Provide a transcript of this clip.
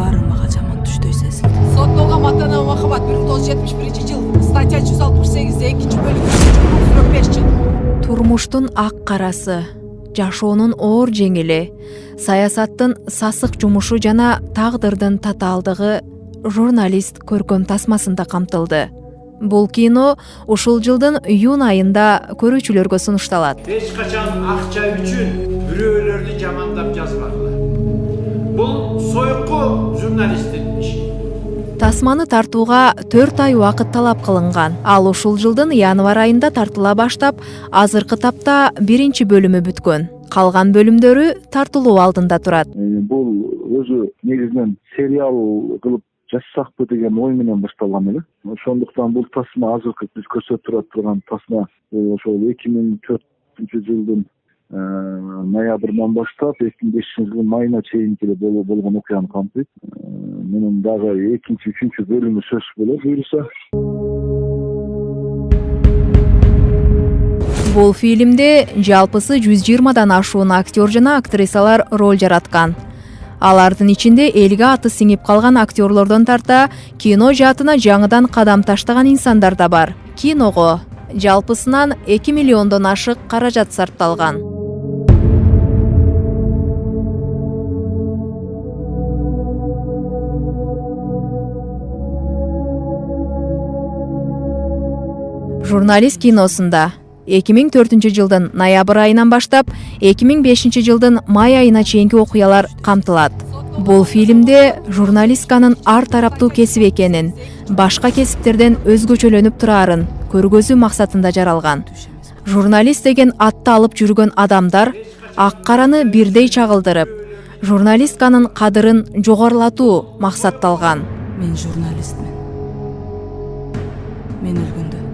баары мага жаман түштөй сезилди. Соттолгон Матана Махабат 1971 жыл, статья 168-де 2 бөлүк 45 жыл. Турмуштун ак карасы, жашоонун оор жеңили, саясаттын сасык жумушу жана тагдырдын татаалдыгы журналист көркөм тасмасында камтылды. Бул кино ушул жылдын июнь айында көрүүчүлөргө сунушталат. Эч качан акча үчүн бирөөлөрдү жамандап жазбагыла. Бул союкку журналисттин иши. Тасманы тартууга 4 ай убакыт талап кылынган. Ал ушул жылдын январь айында тартыла баштап, азыркы тапта 1 бөлүмү бүткөн. Калган бөлүмдөрү тартылуу алдында турат. Бул өзү негизинен сериал кылып жазсакпы деген ой менен башталган эле. Ошондуктан бул тасма азыркы биз көрсөтүп турган тасма ошол 2004 жылдын ноябрынан баштап 2005 жылдын майына чейин болгон окуяны камтыйт. Менин дагы 2-3 бөлүмү сөз болот буюрса. Бул фильмде жалпысы 120дан ашуун актер жана актрисалар роль жараткан. Алардын ичинде элге аты сиңип калган актерлордон тарта кино жаатына жаңыдан кадам таштаган инсандар да бар. Киного жалпысынан 2 миллиондон ашык каражат сарпталган. Журналист киносунда 2004 жылдын ноябрь айынан баштап 2005 жылдын май айына чейинки окуялар камтылат. Бул фильмде журналистканын ар тараптуу кесип экенин, башка кесиптерден өзгөчөлөнүп турарын көргөзүү максатында жаралган. Журналист деген атты алып жүргөн адамдар ак караны бирдей чагылдырып, журналистканын кадырын жогорулатуу максатталган. Мен журналистмин. Мен өлгөндө